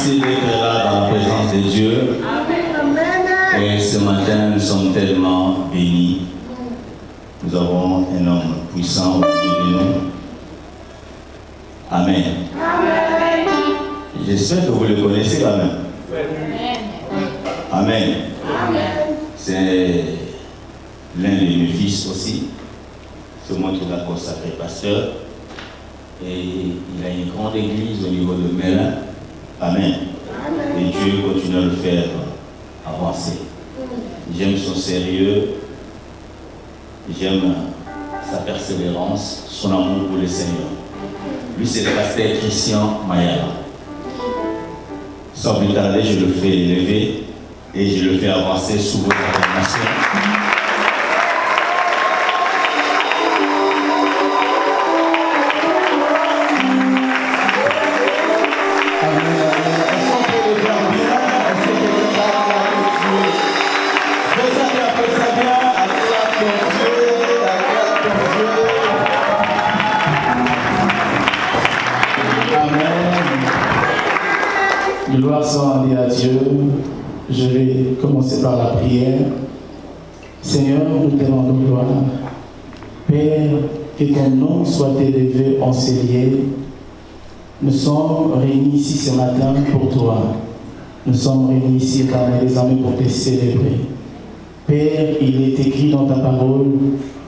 Merci d'être là dans la présence de Dieu. Et ce matin, nous sommes tellement bénis. Nous avons un homme puissant au milieu de nous. Amen. J'espère que vous le connaissez quand même. Amen. C'est l'un de mes fils aussi. C'est moi qui l'a consacré pasteur. Et il a une grande église au niveau de Melun. Amen. Et Dieu continue à le faire avancer. J'aime son sérieux. J'aime sa persévérance, son amour pour le Seigneur. Lui, c'est le pasteur Christian Mayala. Sans plus tarder, je le fais élever et je le fais avancer sous votre acclamation. Gloire soit rendue à Dieu. Je vais commencer par la prière. Seigneur, nous te rendons gloire. Père, que ton nom soit élevé en ces lieux. Nous sommes réunis ici ce matin pour toi. Nous sommes réunis ici, Éternel des armées, pour te célébrer. Père, il est écrit dans ta parole,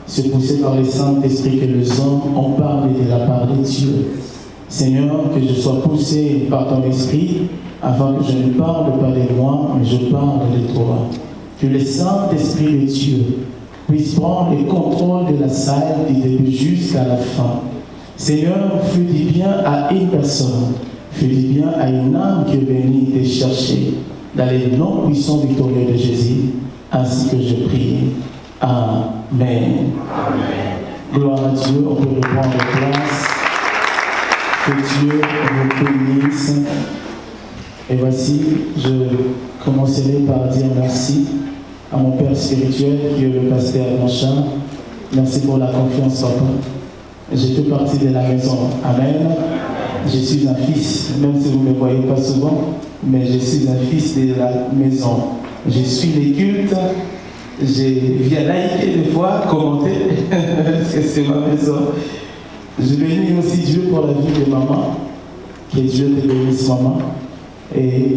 c'est poussé par le Saint-Esprit que les hommes ont parlé de la part de Dieu. Seigneur, que je sois poussé par ton esprit, afin que je ne parle pas de moi, mais je parle de toi. Que le Saint-Esprit de Dieu puisse prendre le contrôle de la salle du début jusqu'à la fin. Seigneur, fais du bien à une personne, fais du bien à une âme qui est venue te chercher, dans les noms puissants victorieux de Jésus, ainsi que je prie. Amen. Amen. Gloire à Dieu, on peut reprendre place. Que Dieu vous bénisse. Et voici, je commencerai par dire merci à mon Père spirituel qui est le pasteur Blanchard. Merci pour la confiance en moi. Je fais partie de la maison. Amen. Je suis un fils, même si vous ne me voyez pas souvent, mais je suis un fils de la maison. Je suis les cultes. Je viens liker des fois, commenter, parce que c'est ma maison. Je bénis aussi Dieu pour la vie de maman. Que Dieu te bénisse, maman. Et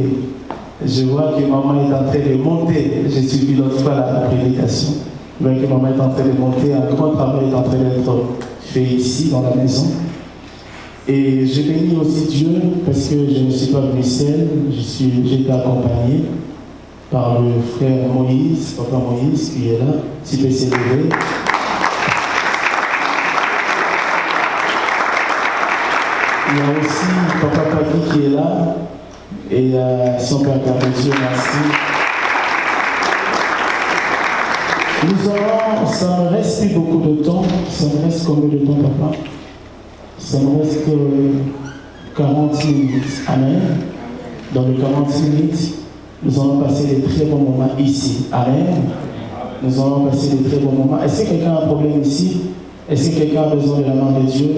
je vois que maman est en train de monter. Je suis l'autre fois à la prédication. Je vois que maman est en train de monter. Un grand travail est en train d'être fait ici, dans la maison. Et je bénis aussi Dieu parce que je ne suis pas venu seul. J'ai été accompagné par le frère Moïse, papa Moïse, qui est là. Tu peux s'élever. Il y a aussi papa Pagui qui est là. Et son père Dieu, merci. Nous aurons, ça me reste plus beaucoup de temps. Ça me reste combien de temps, papa? Ça me reste 40 minutes. Amen. Dans les 40 minutes, nous allons passer des très bons moments ici. Amen. Nous allons passer des très bons moments. Est-ce que quelqu'un a un problème ici? Est-ce que quelqu'un a besoin de la main de Dieu?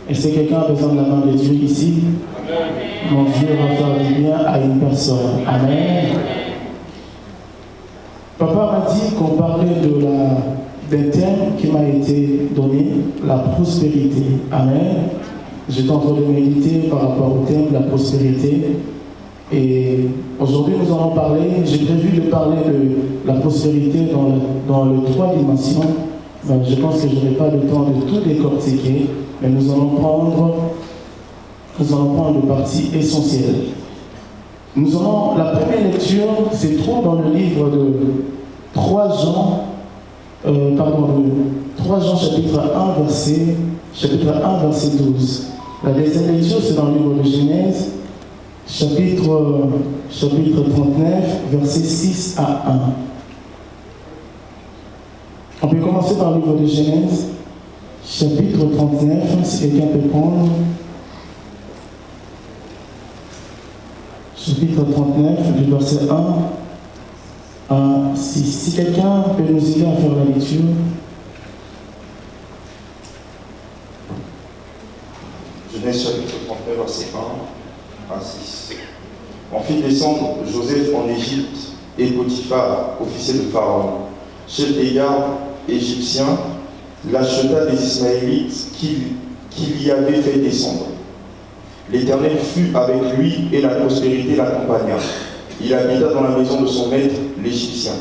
Est-ce que quelqu'un a besoin de la main de Dieu ici? Mon Dieu va faire du bien à une personne. Amen. Papa m'a dit qu'on parlait d'un thème qui m'a été donné, la prospérité. Amen. J'étais en train de méditer par rapport au thème de la prospérité. Et aujourd'hui, nous allons parler, j'ai prévu de parler de la prospérité dans les 3 dimensions. Je pense que je n'ai pas le temps de tout décortiquer, mais nous allons prendre une partie essentielle. La première lecture se trouve dans le livre de 3 Jean chapitre 1, verset 12. La deuxième lecture, c'est dans le livre de Genèse, chapitre 39, verset 6 à 1. On peut commencer par le livre de Genèse, chapitre 39, si quelqu'un peut prendre. Chapitre 39, du verset 1 à 6. Si quelqu'un peut nous aider à faire la lecture. Genèse chapitre 39, verset 1 à 6. On fit descendre Joseph en Égypte, et Potiphar, officier de Pharaon, chef des gardes égyptiens, l'acheta des Ismaélites qu'il y avait fait descendre. L'Éternel fut avec lui et la prospérité l'accompagna. Il habita dans la maison de son maître, l'Égyptien.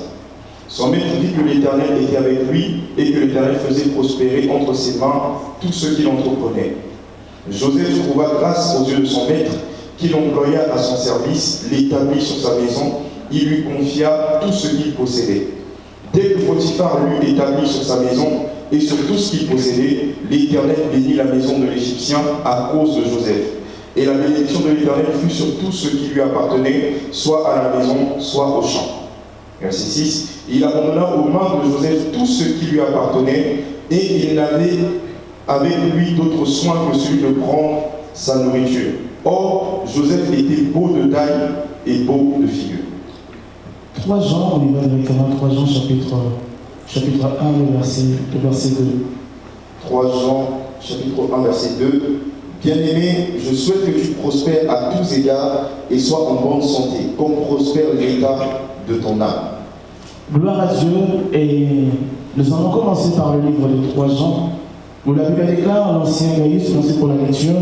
Son maître vit que l'Éternel était avec lui et que l'Éternel faisait prospérer entre ses mains tout ce qu'il entreprenait. Joseph trouva grâce aux yeux de son maître, qui l'employa à son service, l'établit sur sa maison, il lui confia tout ce qu'il possédait. Dès que Potiphar l'eut établi sur sa maison et sur tout ce qu'il possédait, l'Éternel bénit la maison de l'Égyptien à cause de Joseph. Et la bénédiction de l'Éternel fut sur tout ce qui lui appartenait, soit à la maison, soit au champ. Verset 6. Il abandonna aux mains de Joseph tout ce qui lui appartenait, et il n'avait avec lui d'autre soin que celui de prendre sa nourriture. Or, Joseph était beau de taille et beau de figure. 3 Jean, on y va directement, 3 Jean chapitre 1, le verset 2. 3 Jean chapitre 1, verset 2. Bien-aimé, je souhaite que tu prospères à tous égards et sois en bonne santé, comme prospère l'état de ton âme. Gloire à Dieu, et nous allons commencer par le livre de 3 Jean, où la Bible déclare, l'ancien Gaius, merci pour la lecture,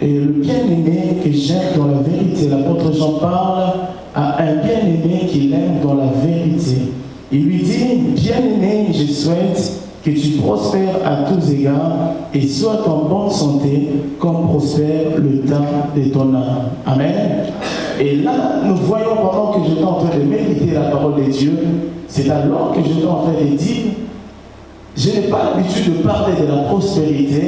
et le bien-aimé que j'aime dans la vérité. L'apôtre Jean parle à un bien-aimé qu'il aime dans la vérité. Il lui dit, bien-aimé, je souhaite que tu prospères à tous égards et sois en bonne santé comme prospère le temps de ton âme. Amen. Et là, nous voyons pendant que j'étais en train de méditer la parole de Dieu, c'est alors que j'étais en train de dire, je n'ai pas l'habitude de parler de la prospérité,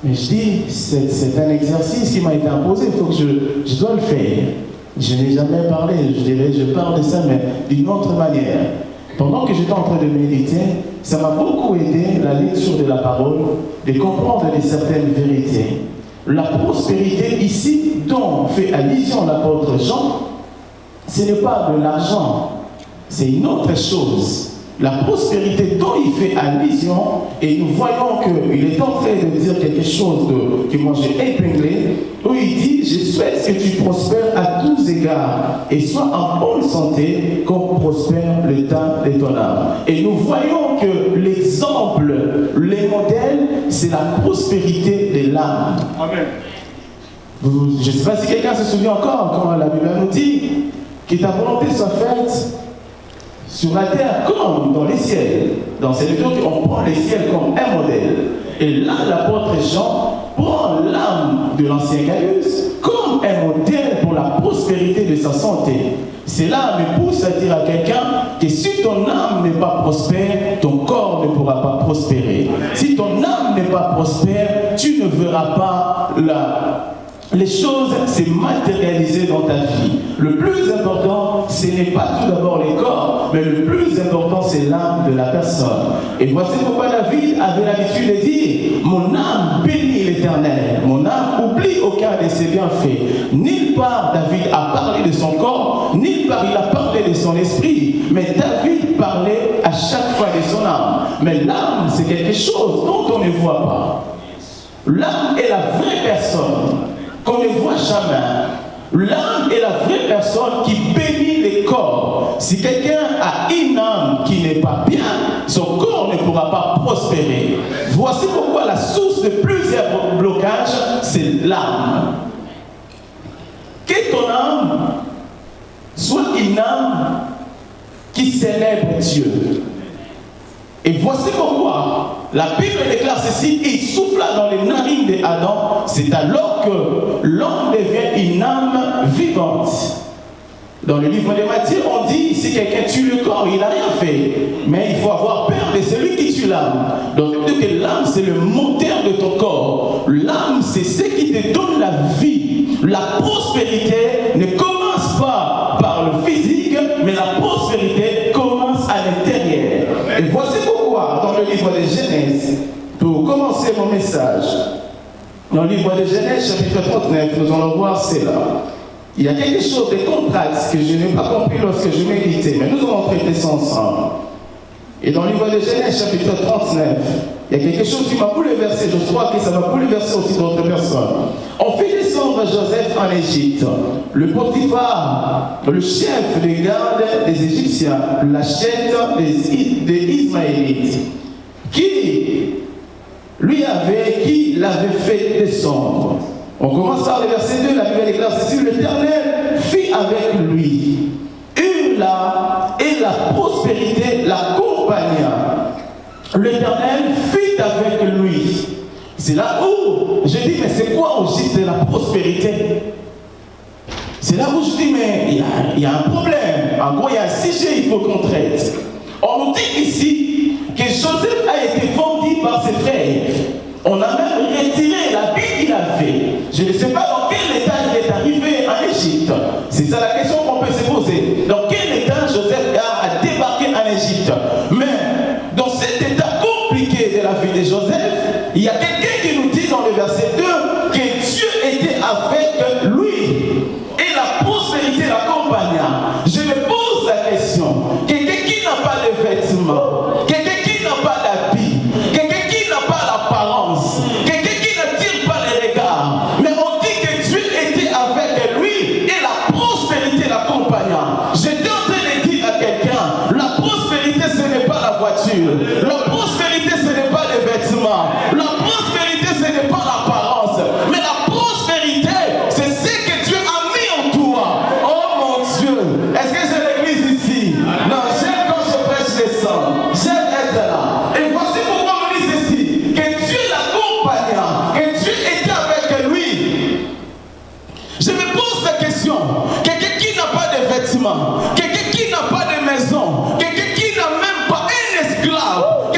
mais je dis, c'est un exercice qui m'a été imposé, il faut que je dois le faire. Je n'ai jamais parlé, je dirais, je parle de ça, mais d'une autre manière. Pendant que j'étais en train de méditer, ça m'a beaucoup aidé, la lecture de la parole, de comprendre certaines vérités. La prospérité ici, dont fait allusion l'apôtre Jean, ce n'est pas de l'argent, c'est une autre chose. La prospérité dont il fait allusion, et nous voyons qu'il est en train de dire quelque chose que moi j'ai épinglé, où il dit, je souhaite que tu prospères à tous égards et sois en bonne santé comme prospère le temps de ton âme. Et nous voyons que l'exemple, les modèles, c'est la prospérité de l'âme. Amen. Je ne sais pas si quelqu'un se souvient encore quand la Bible nous dit que ta volonté soit faite sur la terre comme dans les ciels. Dans cette lecture, on prend les ciels comme un modèle. Et là, l'apôtre Jean prend l'âme de l'ancien Gaius comme un modèle pour la prospérité de sa santé. Cela me pousse à dire à quelqu'un que si ton âme n'est pas prospère, ton corps ne pourra pas prospérer. Si ton âme n'est pas prospère, tu ne verras pas les choses se matérialiser dans ta vie. Le plus important, ce n'est pas tout d'abord les corps, mais le plus important, c'est l'âme de la personne. Et voici pourquoi David avait l'habitude de dire, mon âme bénit l'Éternel, mon âme oublie aucun de ses bienfaits. Nulle part David a parlé de son corps, nulle part il a parlé de son esprit, mais David parlait à chaque fois de son âme. Mais l'âme, c'est quelque chose dont on ne voit pas. L'âme est la vraie personne qu'on ne voit jamais. L'âme est la vraie personne qui bénit les corps. Si quelqu'un a une âme qui n'est pas bien, son corps ne pourra pas prospérer. Voici pourquoi la source de plusieurs blocages, c'est l'âme. Que ton âme soit une âme qui célèbre Dieu. Et voici pourquoi la Bible déclare ceci, il souffla dans les narines d'Adam, c'est alors que l'homme devient une âme vivante. Dans le livre de Matthieu, on dit, si quelqu'un tue le corps, il n'a rien fait. Mais il faut avoir peur de celui qui tue l'âme. Donc, que l'âme, c'est le moteur de ton corps. L'âme, c'est ce qui te donne la vie. La prospérité ne commence pas par le physique, mais la prospérité commence à l'intérieur. Et voici pourquoi, dans le livre de Genèse, pour commencer mon message, dans le livre de Genèse, chapitre 39, nous allons voir cela. Il y a quelque chose de complexe que je n'ai pas compris lorsque je méditais, mais nous allons traiter ça ensemble. Et dans le livre de Genèse, chapitre 39, il y a quelque chose qui m'a bouleversé. Je crois que ça va bouleverser aussi d'autres personnes. On fait descendre retrouve Joseph en Égypte. Le Potiphar, le chef des gardes des Égyptiens, l'achète des Ismaélites, qui l'avait fait descendre. On commence par le verset 2, la Bible déclare ceci: l'Éternel fit avec lui. Et la prospérité l'accompagna. L'Éternel fit avec lui. C'est là où je dis, mais c'est quoi au juste de la prospérité? C'est là où je dis, mais il y a un problème. En gros, il y a un sujet, il faut qu'on traite. On nous dit ici que Joseph a été vendu par ses frères. On a même retiré la vie qu'il a fait. Je ne sais pas dans quel état il est arrivé en Égypte. C'est ça la question qu'on peut se poser. Dans quel état Joseph a débarqué en Égypte? Mais dans cet état compliqué de la vie de Joseph, il y a quelqu'un qui nous dit dans le verset 2 que Dieu était avec lui et la prospérité l'accompagna. Je me pose la question: quelqu'un qui n'a pas de vêtements, quelqu'un qui n'a pas d'habits, quelqu'un qui n'a pas l'apparence, quelqu'un qui n'attire pas les regards, mais on dit que Dieu était avec lui et la prospérité l'accompagna. J'étais en train de dire à quelqu'un: la prospérité ce n'est pas la voiture, la prospérité ce n'est pas les vêtements, la prospérité ce n'est pas l'apparence, mais la prospérité c'est ce que Dieu a mis en toi. Oh mon Dieu, est-ce que j'ai l'église ici? Non, j'aime quand je prêche les sangs, j'aime être là. Et voici pourquoi on me dit ceci: que Dieu l'accompagna, que Dieu était avec lui. Je me pose la question: quelqu'un qui n'a pas de vêtements, quelqu'un qui n'a pas de maison, quelqu'un qui n'a même pas un esclave,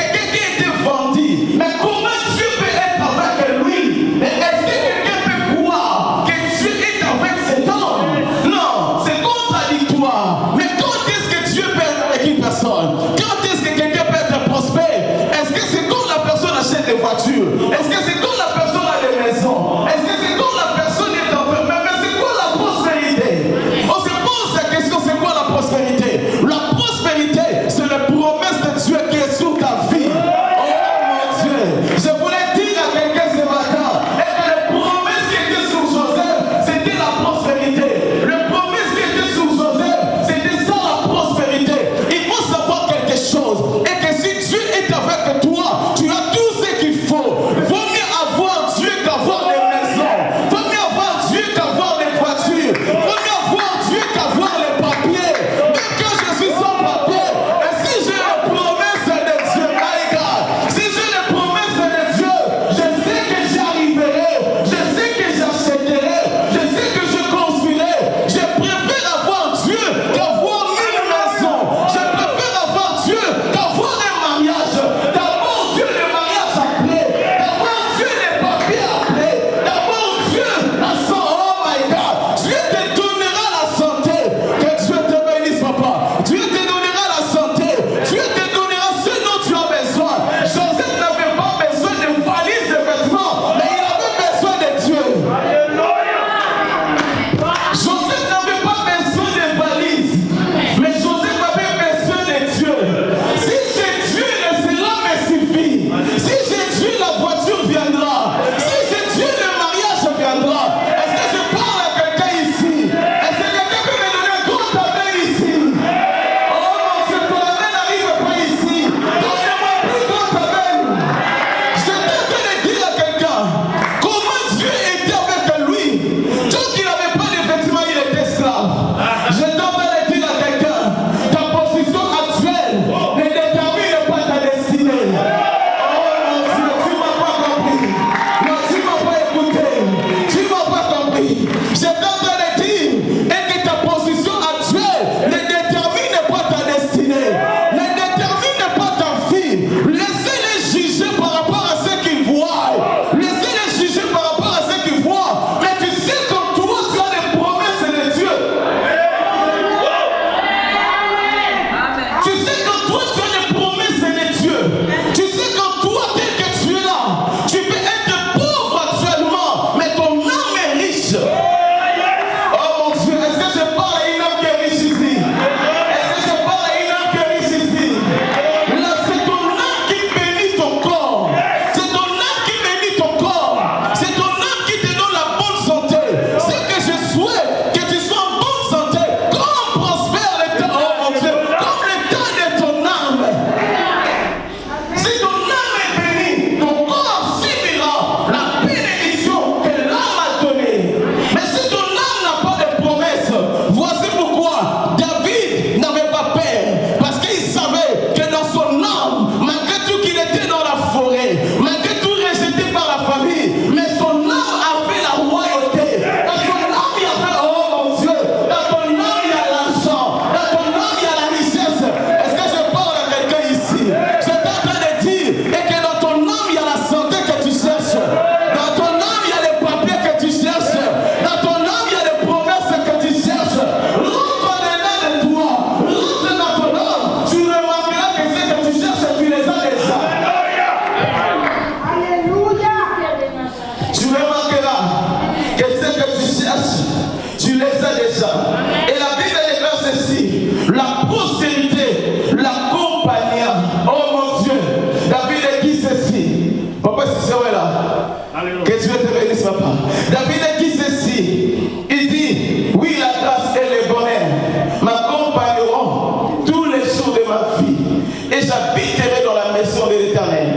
j'habiterai dans la maison de l'Éternel.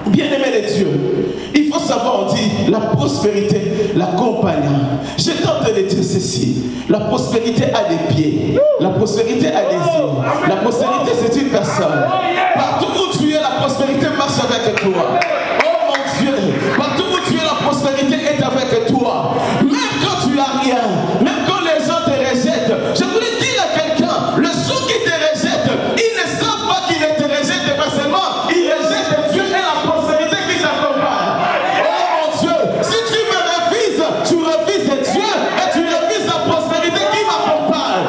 Bien-aimé de Dieu, il faut savoir, on dit, la prospérité l'accompagne. Je tente de dire ceci, la prospérité a des pieds, la prospérité a des yeux, la prospérité c'est une personne. Partout où tu es, la prospérité marche avec toi. Oh mon Dieu, partout où tu es, la prospérité est avec toi. Même quand tu n'as rien, même quand les gens te rejettent, je voulais dire à quelqu'un, le jour qui te rejette, ils ne savent pas qu'ils ne te rejettent pas seulement, ils rejettent Dieu et la prospérité qui t'accompagne. Oh mon Dieu, si tu me refuses, tu refuses Dieu et tu refuses la prospérité qui m'accompagne.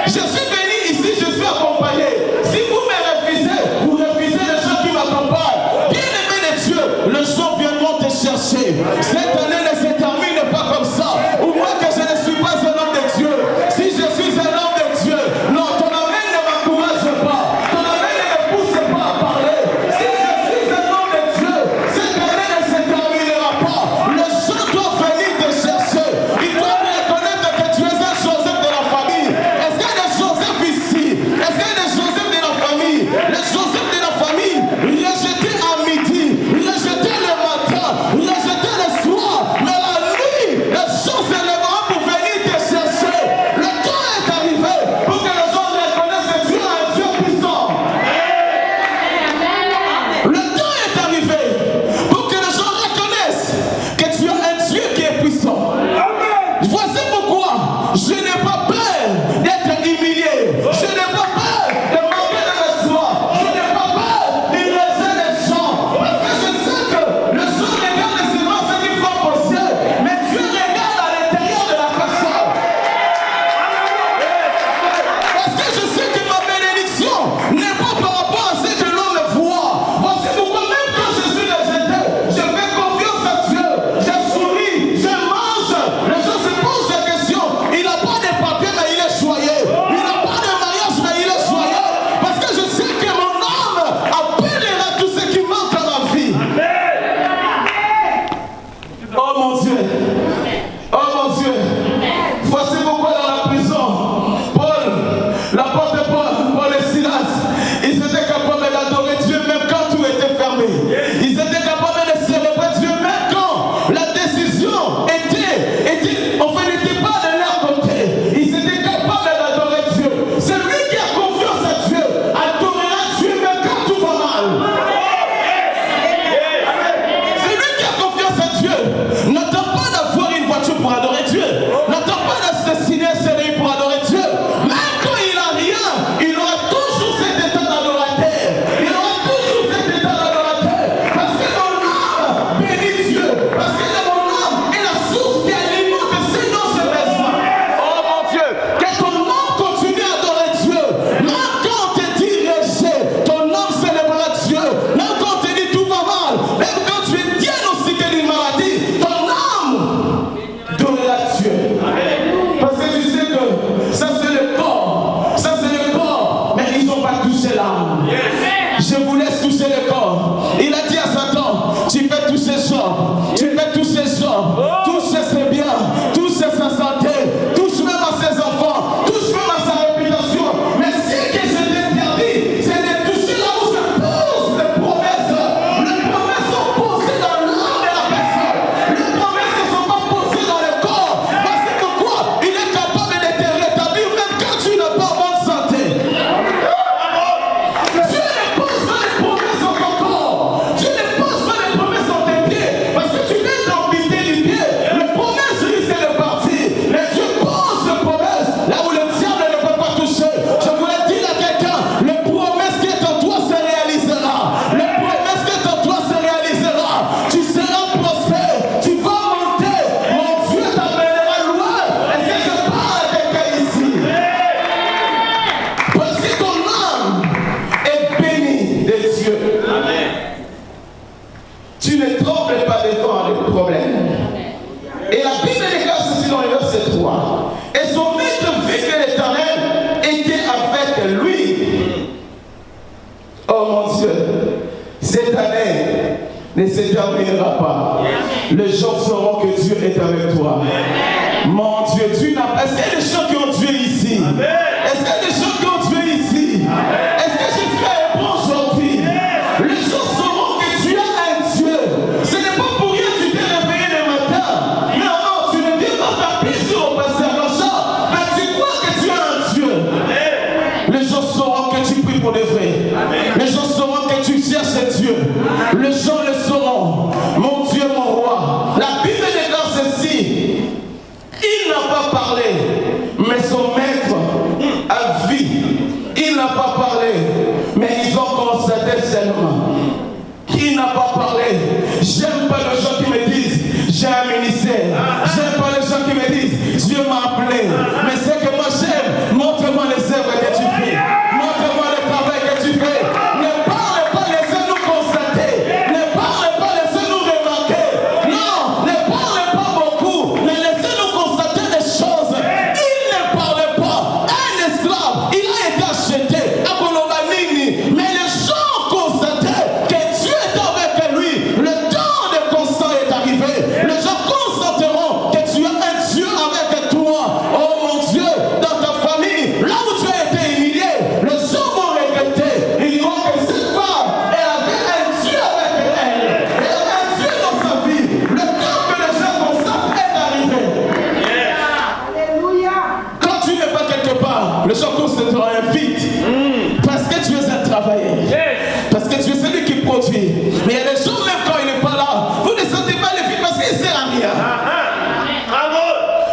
Je suis venu ici, je suis accompagné. Si vous me refusez, vous refusez les gens qui m'accompagnent. Bien-aimé de Dieu, le jour viendront te chercher. Cette année ne se termine pas comme ça. Ou moi que je ne suis pas un homme de Dieu. Si je suis un homme de Dieu, non, ton oreille ne m'encourage pas. Ton oreille ne me pousse pas à parler. Si je suis un homme de Dieu, cette année ne se terminera pas. Le jour doit venir te chercher. Il doit reconnaître que tu es un Joseph de la famille. Est-ce qu'il y a des Joseph ici? Est-ce qu'il y a des Joseph de la famille? Les Joseph de la famille, rejetés à midi, rejetés le matin, rejetés le soir, mais la nuit, les choses se lèveront pour venir te chercher. Le temps est arrivé pour que les gens reconnaissent que Dieu est un Dieu puissant. Le temps est arrivé pour que les gens reconnaissent que tu es un Dieu qui est puissant. Voici pourquoi je n'ai pas peur d'être humilié. Je n'ai pas peur de manquer de respect. Je n'ai pas peur d'irriter les gens. Parce que je sais que le jour regarde seulement ce qu'il faut au ciel. Mais Dieu regarde à l'intérieur de la personne. Parce que je sais que ma bénédiction n'est pas par rapport à ce que l'homme voit. Voici pourquoi même quand je suis rejeté, je fais confiance à Dieu. Je souris, je mange. Les gens se posent la question. Il n'a pas de papier, mais il est joyeux. Il n'a pas de mariage, mais il est joyeux. Parce que je sais que mon âme appellera tout ce qui manque à ma vie. Oh mon Dieu. Oh mon Dieu. Voici pourquoi dans la prison, Paul, l'apôtre Paul et Silas, ils étaient capables d'adorer Dieu même quand tout était fermé. Ils étaient capables de célébrer Dieu même quand la décision n'était pas de leur côté. Ils étaient capables d'adorer Dieu. Celui qui a confiance à Dieu adorera Dieu même quand tout va mal. Celui qui a confiance à Dieu n'attend pas d'avoir une voiture pour adorer Dieu. N'attend pas d'assassiner un CDI pour adorer Dieu. Même quand il n'a rien, il aura toujours cet état d'adorateur. Il aura toujours cet état d'adorateur. Parce que mon âme bénit Dieu. Parce que mon âme est la source qui alimente, sinon je besoin. Oh mon Dieu, que ton âme continue à adorer Dieu. Même quand on te dit rejet, ton âme célébrera Dieu. Même quand on te dit tout va mal, même quand tu es diagnostiqué d'une maladie, ton âme donnera Dieu. Parce que tu sais que ça c'est le corps. Ça c'est le corps. Mais ils n'ont pas touché l'âme. Je vous laisse toucher le corps. Il a dit à Satan, tu peux toucher Job. Tu peux toucher Job. Touche ses biens. Touche sa santé. Touche même à ses enfants. Touche même à sa réputation. Mais ce que je t'interdis, c'est de toucher là où je pose les promesses. Les promesses sont posées dans l'âme de la personne. Les promesses ne sont pas posées dans le corps. Parce pourquoi il est capable de te rétablir même quand tu n'as pas bonne santé. Dieu ne pose pas les promesses en ton corps. Dieu ne pose pas les promesses en tes pieds. Parce que tu peux t'embêter du pied. Les promesses risquent de partir. Mais Dieu pose les promesses là où le diable ne peut pas toucher. Je voulais dire à quelqu'un, les promesses qui est en toi se réalisera. Les promesses qui est en toi se réalisera. Tu seras prospère. Tu vas monter. Mon Dieu t'amènera loin. Est-ce que je parle à quelqu'un ici? Parce que ton âme est bénie de Dieu. Tu ne trembles pas devant les problèmes. Et la Bible déclare ceci dans le verset 3. Et son maître vit que l'Éternel était avec lui. Oh mon Dieu, cette année ne se terminera pas. Les gens sauront que Dieu est avec toi. Mon Dieu, tu n'as pas. Est-ce qu'il y a des gens qui ont Dieu ici? Est-ce qu'il y a des gens qui ont Dieu ici? Est-ce que je suis accompli pour de vrai. Les gens sauront que tu cherches Dieu. Les gens le sauront. Mon Dieu, mon roi. La Bible déclare ceci. Il n'a pas parlé, mais son maître a vu. Il n'a pas parlé, mais ils ont constaté seulement. Qui n'a pas parlé? J'aime pas les gens qui me disent j'ai un ministère. J'aime pas les gens qui me disent Dieu m'a appelé. Mais c'est que moi j'aime. Montre-moi les œuvres que tu fais. Montre-moi le travail que tu fais. Ne parle pas, laissez-nous constater. Ne parle pas, laissez-nous remarquer. Non, ne parle pas beaucoup. Mais laissez-nous constater des choses. Il ne parlait pas. Un esclave, il a été acheté à Kolobanini. Mais les gens constataient que Dieu est avec lui. Le temps de constat est arrivé. Les gens constateront que tu as un Dieu avec toi. Oh mon Dieu, dans ta famille, là où tu as été humilié, les gens vont regretter. Ils diront que cette femme, elle avait un Dieu avec elle. Elle avait un Dieu dans sa vie. Le temps que les gens constatent est arrivé. Alléluia. Quand tu n'es pas quelque part, les gens constateront vite. Parce que tu es un travailleur. Parce que tu es celui qui produit. Mais il y a des gens, même quand il n'est pas là, vous ne sentez pas le vide parce qu'il ne sert à rien.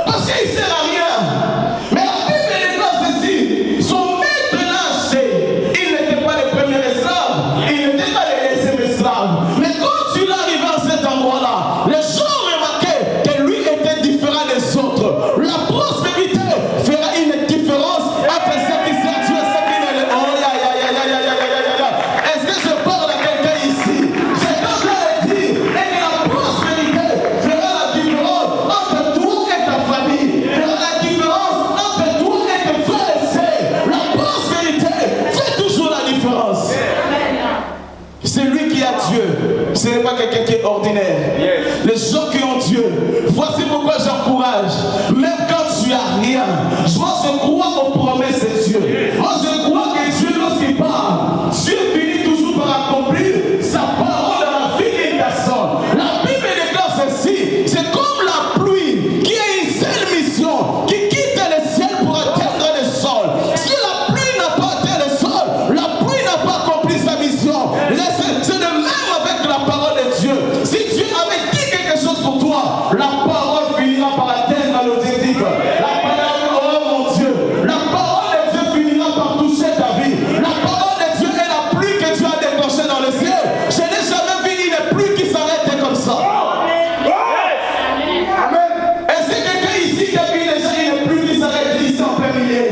Parce qu'il ne sert à rien. Mais la Bible déclare ceci. Son maître l'a acheté. Il n'était pas le premier esclave. Il n'était pas le deuxième esclave. Mais quand tu l'as arrivé à cet endroit-là, les gens remarquaient que lui était différent des autres. La prospérité fera une différence entre ceux qui servent Dieu et ceux qui ne le. Oh, est-ce que je parle à quelqu'un ici? C'est comme je l'ai dit. Et que la prospérité fera la différence entre toi et ta famille. Fera la différence entre toi et tes frères et sœurs. La prospérité fait toujours la différence. C'est lui qui a Dieu. Ce n'est pas quelqu'un qui est ordinaire. Les gens qui ont Dieu. Voici pourquoi j'encourage. Même quand tu n'as rien, moi je crois aux promesses de Dieu. Moi je crois que Dieu, lorsqu'il parle, Dieu finit toujours par accomplir sa parole dans la vie d'une personne. La Bible déclare ceci. C'est comme la pluie qui a une seule mission, qui quitte le ciel pour atteindre le sol. Si la pluie n'a pas atteint le sol, la pluie n'a pas accompli sa mission. C'est de même avec la parole de Dieu. Si Dieu avait dit quelque chose pour toi, la parole finira par atteindre l'objectif. La parole, oh mon Dieu, la parole de Dieu finira par toucher ta vie. La parole de Dieu est la pluie que Dieu a déclenchée dans le ciel. Je n'ai jamais vu une pluie qui s'arrête comme ça. Est-ce que quelqu'un ici qui a vu déjà une pluie qui s'arrête ici en plein milieu?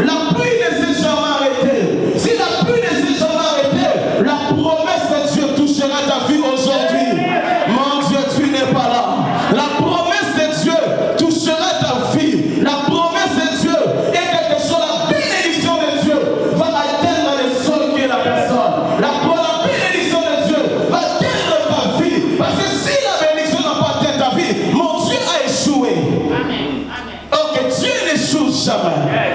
La pluie ne s'est jamais arrêtée. Si la pluie ne s'est jamais arrêtée, la promesse de Dieu touchera ta vie aujourd'hui. Mon Dieu, tu n'es pas là. La promesse de Dieu touchera ta vie. La promesse de Dieu est quelque chose. La bénédiction de Dieu va atteindre le sol qui est la personne. La bénédiction de Dieu va atteindre ta vie. Parce que si la bénédiction n'a pas atteint ta vie, mon Dieu a échoué. Ok, Dieu n'échoue jamais.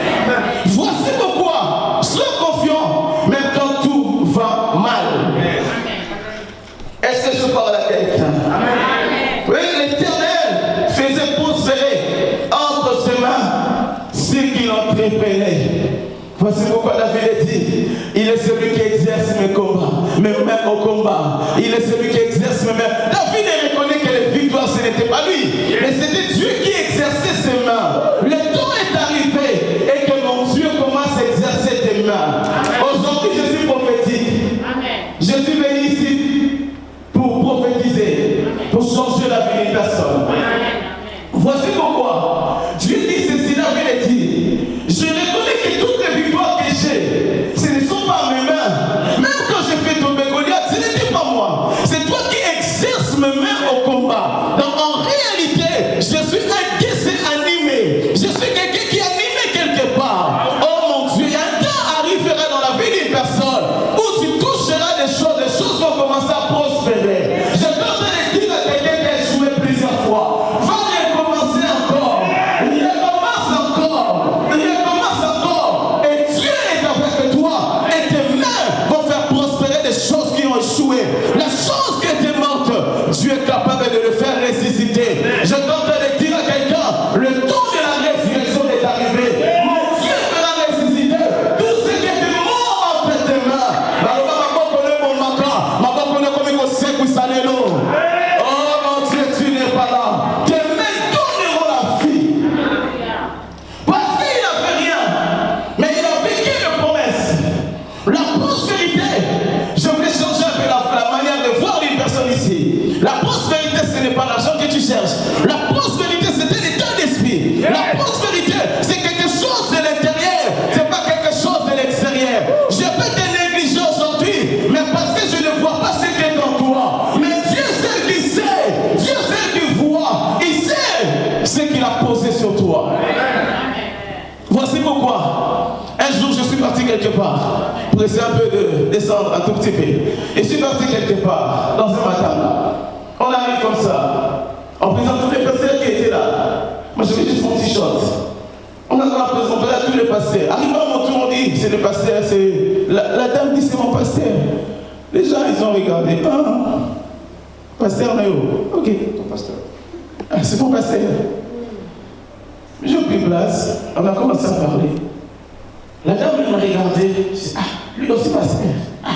Voici pourquoi, sois confiant, même quand tout va mal. Est-ce que je parle à quelqu'un? Oui, l'Éternel faisait prospérer entre ses mains ceux qui l'entreprenaient. Voici pourquoi David dit, il est celui qui exerce mes combats, mais même au combat, il est celui qui exerce mes mains. David reconnaît que les victoires, ce n'était pas lui, mais c'était Dieu qui exerçait ses mains. Le temps est arrivé et que mon Dieu commence à exercer tes mains. Aujourd'hui, je suis prophétique. Je suis venu ici pour prophétiser, pour changer la vie d'une personne. Voici pourquoi Dieu dit ceci, David dit, je reconnais que toutes les victoires que j'ai, ce ne sont pas mes mains. Même quand j'ai fait tomber Goliath, ce n'était pas moi. C'était pour essayer un peu de descendre un tout petit peu. Et je suis parti quelque part, dans un matin là. On arrive comme ça, en présentant tous les pasteurs qui étaient là. Moi j'avais juste mon t-shirt. On a présenté là tous les pasteurs. Arrivant à mon tour, on dit c'est le pasteur, c'est. La dame dit c'est mon pasteur. Les gens ils ont regardé. Ah, pasteur Néo. Ok. Ton pasteur. Ah, c'est mon pasteur. J'ai pris place, on a commencé à parler. La dame elle m'a regardé. Je dis ah, lui aussi pasteur. Ah,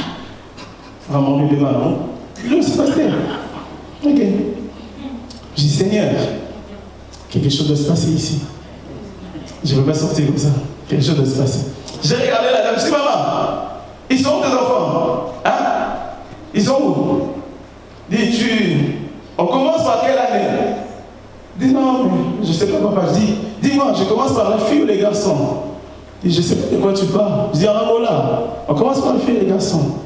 vraiment lui de non. Lui aussi pasteur. Ok. Je dis Seigneur, quelque chose doit se passer ici. Je ne veux pas sortir comme ça. Quelque chose doit se passer. J'ai regardé la dame, je dis maman, ils sont où tes enfants? Hein? Ils sont où? Dis-tu, on commence par quelle année? Dis non, mais je ne sais pas papa. Je dis, dis-moi, je commence par les filles ou les garçons? Je ne sais pas de quoi tu parles. Je dis en Angola, on commence par les filles et les garçons.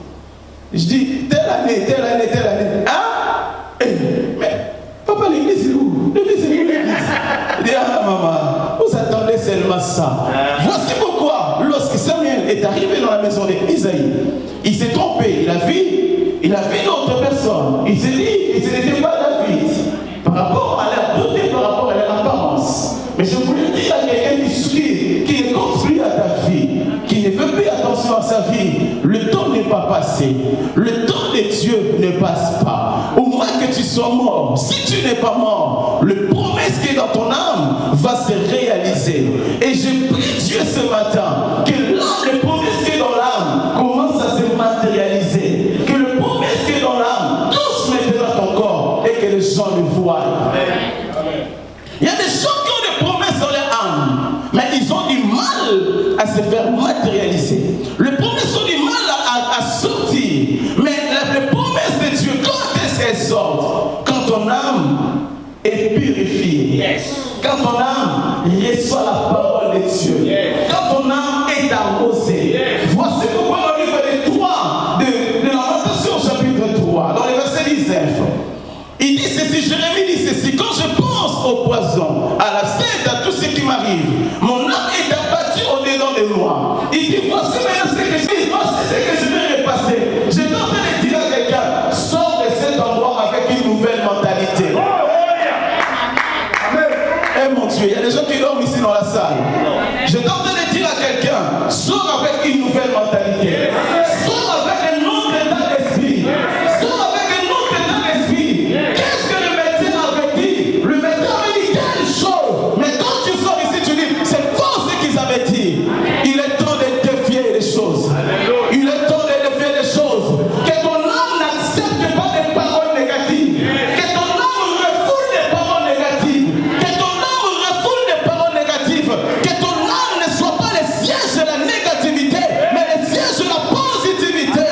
Je dis, telle année, telle année, telle année. Hein? Hey, mais papa, l'église est où? L'église est où l'église? Je dis, ah maman, vous attendez seulement ça. Voici pourquoi, lorsque Samuel est arrivé dans la maison d'Isaïe, il s'est trompé, il a vu une autre personne. Il s'est dit que ce n'était pas David. Par rapport à la beauté, par rapport à l'apparence. Mais je voulais dire à quelqu'un qui est construit à ta vie, qui ne fait plus attention à sa vie, le temps n'est pas passé. Le temps de Dieu ne passe pas. Au moins que tu sois mort, si tu n'es pas mort, le promesse qui est dans ton âme va se réaliser. Et je prie Dieu ce matin que là, le promesse qui est dans l'âme commence à se matérialiser. Que le promesse qui est dans l'âme touche maintenant ton corps et que les gens le voient. Il y a des gens qui ont des promesses dans leur âme, mais ils ont du mal à se faire matérialiser. Les promesses ont du mal à sortir. Mais les promesses de Dieu, quand est-ce qu'elles sortent? Quand ton âme est purifiée. Yes. Quand ton âme reçoit la parole de Dieu. Yes. Quand ton âme est arrosée. Yes. Voici pourquoi dans le livre des 3 de Lamentation chapitre 3, dans le verset 19, il dit ceci, Jérémie dit ceci, quand je pense au poison, à la sèche, à tout ce qui m'arrive, mon âme est abattue au-dedans de moi. Il dit, voici maintenant ce que je vais repasser. Je suis en train de dire à quelqu'un, sors de cet endroit avec une nouvelle mentalité. Eh mon Dieu, il y a des gens qui dorment ici dans la salle. Je suis en train de dire à quelqu'un, sors avec une nouvelle mentalité. Sors avec un autre état d'esprit. Sors avec un autre état d'esprit. Qu'est-ce que le médecin avait dit? Le médecin avait dit telle chose. Mais quand tu sors ici, tu dis, c'est faux ce qu'ils avaient dit. Il est temps de défier les choses. Il est temps de défier les choses. Que ton âme n'accepte pas des paroles négatives. Que ton âme refoule des paroles négatives. Que ton âme refoule des paroles négatives. Que ton âme ne soit pas le siège de la négativité, mais le siège de la positivité.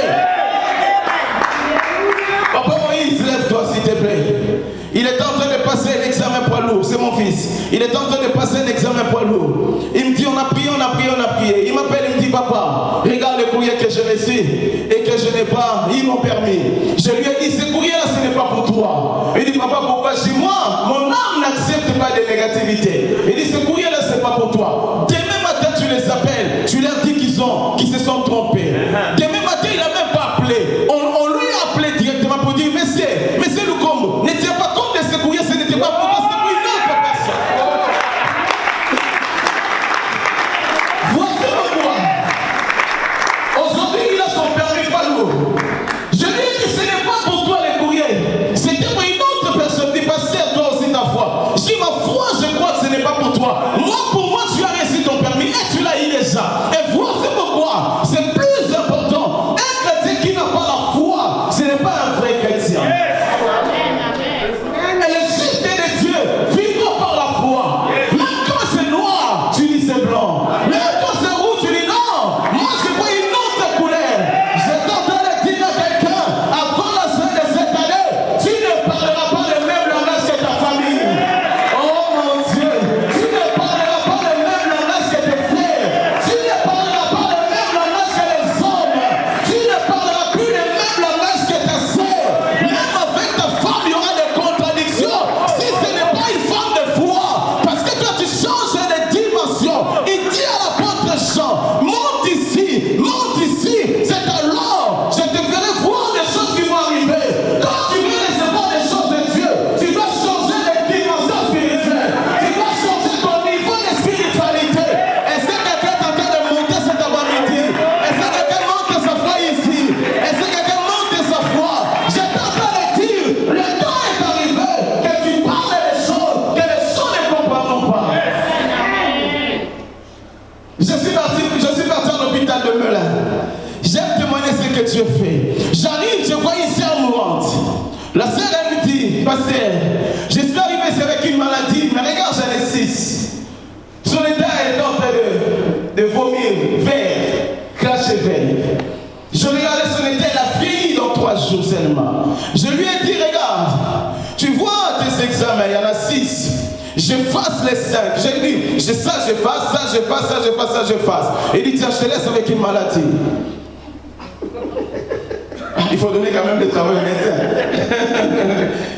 Papa Moïse, lève-toi s'il te plaît. Il est en train de passer l'examen poids lourd, c'est mon fils. Il est en train de passer l'examen poids lourd. Il me dit on a prié, on a prié, on a prié. Il m'appelle, il me dit papa, regarde le courrier que j'ai reçu et que je n'ai pas, ils m'ont permis. Je lui ai dit ce courrier là ce n'est pas pour toi. Il dit papa pourquoi? Je dis moi, mon âme n'accepte pas de négativité. Il dit ce courrier là c'est pas pour toi. Demain matin tu les appelles, tu leur dis qu'ils se sont trompés. Demain matin il n'a même pas appelé. On lui a appelé directement pour dire monsieur Lukombo, ne tiens pas compte de ce courrier, ce n'était pas pour toi, c'était pour une autre personne. Voici pourquoi. Aujourd'hui, il a son permis pas lourd. Je lui ai dit, ce n'est pas pour toi les courriers, c'était pour une autre personne. Dis passez à toi aussi ta foi. Je dis ma foi, je crois que ce n'est pas pour toi. Moi, pour moi, tu as reçu ton permis et tu l'as eu déjà. Et voici pourquoi c'est plus important que Dieu fait. J'arrive, je vois une sœur mourante. La sœur, elle me dit, pasteur, je suis arrivé c'est avec une maladie, mais regarde, j'en ai 6. Son état est en train de vomir, vert, cracher vert. Je regardais son état, elle a vieilli dans 3 jours seulement. Je lui ai dit, regarde, tu vois tes examens, il y en a 6. J'efface les 5. J'ai dit, ça, j'efface, ça, j'efface, ça, j'efface, ça, j'efface. Il dit, tiens, je te laisse avec une maladie. Il faut donner quand même le travail au médecin.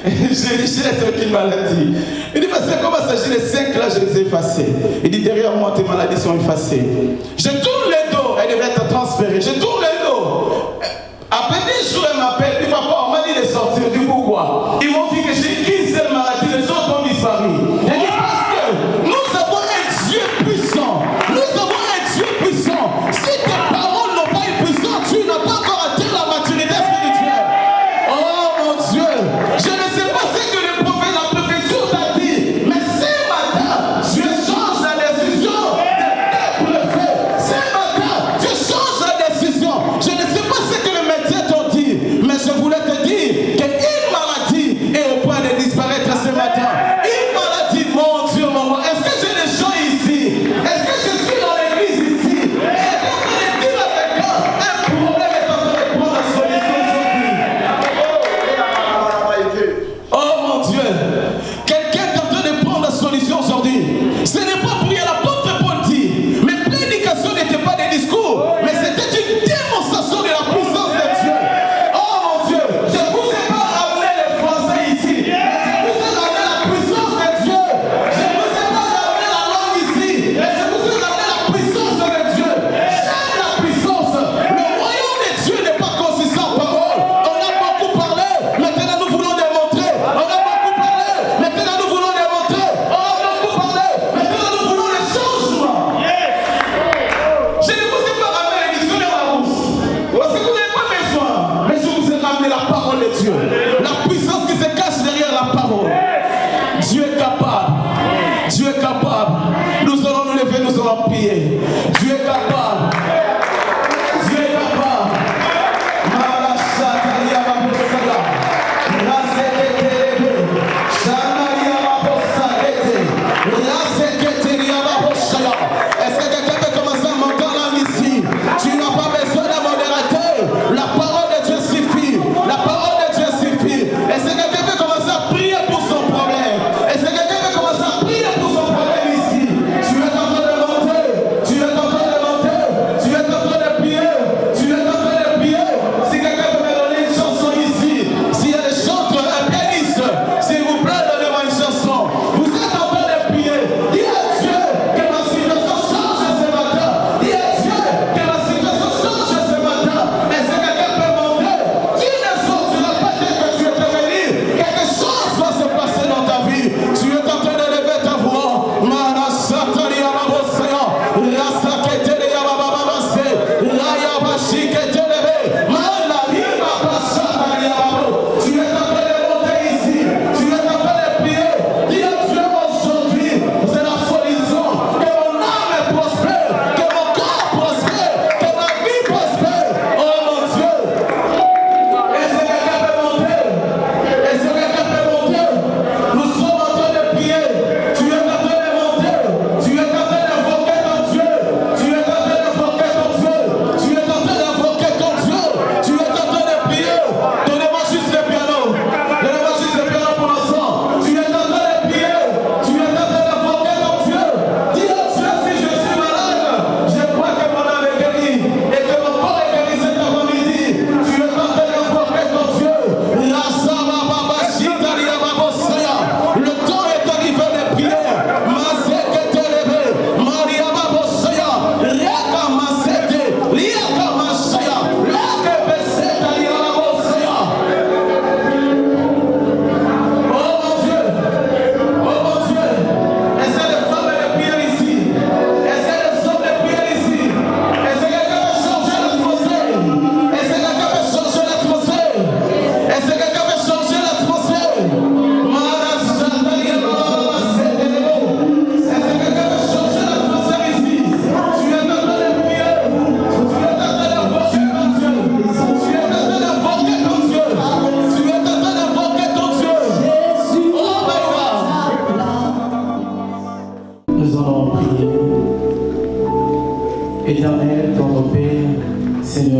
Je lui ai dit, je te laisse avec une maladie. Il dit, parce que comment ça, j'ai les 5 là, je les ai effacés. Il dit, derrière moi, tes maladies sont effacées. Je tourne le dos, elle devrait être transférée. Je tourne le dos. Après 10 jours, elle m'appelle, il dit, papa, on m'a dit de sortir. Du coup, quoi? Ils m'ont dit que j'ai qu'une seule maladie, les autres ont disparu. Elle dit, parce que nous avons un Dieu puissant. Nous avons un Dieu puissant. Si tes paroles n'ont pas une puissance, tu n'as pas encore atteint la maturité spirituelle. Oh mon Dieu, je ne sais pas ce que le prophète, la préfecture t'a dit, mais ce matin, Dieu change la décision de le faire. Ce matin, Dieu change la décision. Je ne sais pas ce que le médecin t'a dit, mais je voulais te dire qu'une maladie est au point de disparaître ce matin. Une maladie, mon Dieu, mon roi. Est-ce que j'ai des gens ici? Est-ce que je suis dans l'église ici? Est-ce que je dis la quelqu'un? Un problème est en train de prendre la solution aujourd'hui. Oh mon Dieu, quelqu'un est en train de prendre la solution aujourd'hui. Ce n'est pas pour rien, l'apôtre Paul dit, mes prédications n'étaient pas des discours, mais c'était une démonstration de la puissance de Dieu. Oh mon Dieu, je ne vous ai pas amené les Français ici, mais je vous ai amené la puissance de Dieu. Je ne vous ai pas amené la langue ici, mais je vous ai amené la puissance de Dieu. J'aime la puissance. Le royaume de Dieu n'est pas consistant en parole. On a beaucoup parlé, maintenant nous voulons démontrer. On a beaucoup parlé, maintenant nous voulons démontrer. On a beaucoup parlé, maintenant nous voulons le changement. Je ne vous ai pas ramené les dictionnaires à rousse, parce que vous n'avez pas besoin. Mais je vous ai ramené la parole de Dieu. La puissance qui se cache derrière la parole. Dieu est capable. Dieu est capable. Nous allons nous lever, nous allons prier. Dieu est capable. Dieu est capable. Est-ce que quelqu'un peut commencer à monter en langue ici? Tu n'as pas besoin d'un modérateur. La parole de Dieu suffit. La parole de Dieu suffit. Est-ce que quelqu'un peut commencer à prier pour son problème? Est-ce que quelqu'un peut commencer à prier pour son problème ici? Tu es en train de monter. Tu es en train de monter.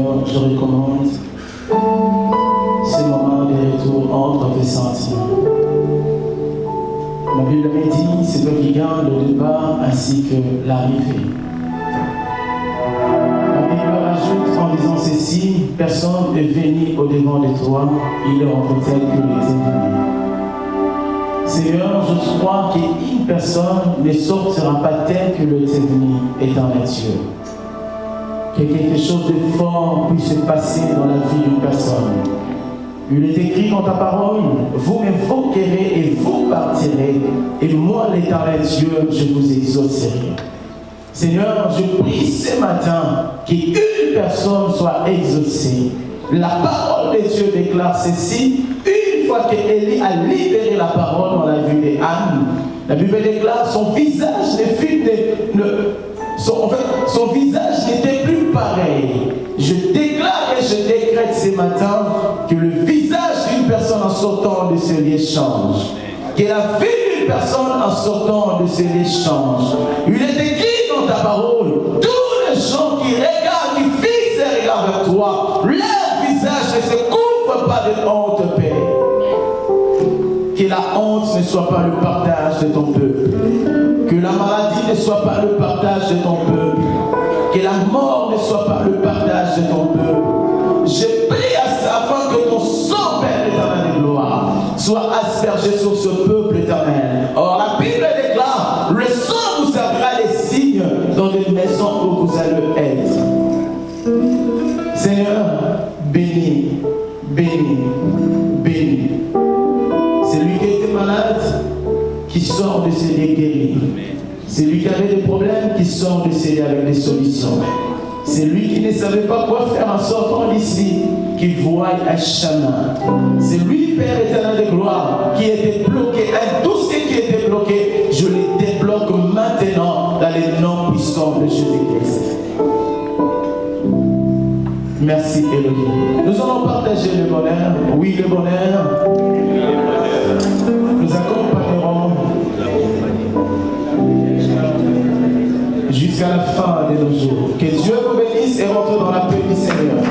Seigneur, je recommande ce moment de retour entre tes sentiments. La Bible me dit, c'est toi qui garde le départ ainsi que l'arrivée. La Bible rajoute en disant ceci, personne n'est venu au-devant de toi, il est rentré tel que il était venu. Seigneur, je crois qu'une personne ne sortira pas tel que le venu étant Dieu. Que quelque chose de fort puisse se passer dans la vie d'une personne. Il est écrit dans ta parole, vous m'invoquerez et vous partirez, et moi, l'Éternel Dieu, je vous exaucerai. Seigneur, je prie ce matin qu'une personne soit exaucée. La parole de Dieu déclare ceci, une fois qu'Élie a libéré la parole dans la vie d'Anne, la Bible déclare son visage son visage n'était plus pareil. Je déclare et je décrète ce matin que le visage d'une personne en sortant de ce lieu change. Que la vie d'une personne en sortant de ce lieu change. Il est écrit dans ta parole, tous les gens qui regardent, qui fixent les regards vers toi, leur visage ne se couvre pas de honte, Père. Que la honte ne soit pas le partage de ton peuple. Que la maladie ne soit pas le partage de ton peuple. Que la mort ne soit pas le partage de ton peuple. Je prie afin que ton sang, Père éternel de gloire, soit aspergé sur ce peuple éternel. Or, la Bible déclare, le sang vous servira des signes dans les maisons où vous allez être. Seigneur, bénis, bénis, bénis. Celui qui était malade, qui sort de ce lieux guéri. C'est lui qui avait des problèmes, qui sort de ce lieux avec des solutions. C'est lui qui ne savait pas quoi faire en sortant d'ici, qui voit un chemin. C'est lui, Père éternel de gloire, qui était bloqué. Et tout ce qui était bloqué, je les débloque maintenant dans les noms puissants de Jésus-Christ. Merci Elohim. Nous allons partager le bonheur. Oui, le bonheur. Nous accompagnerons jusqu'à la fin de nos jours. Que Dieu vous bénisse et rentre dans la paix du Seigneur.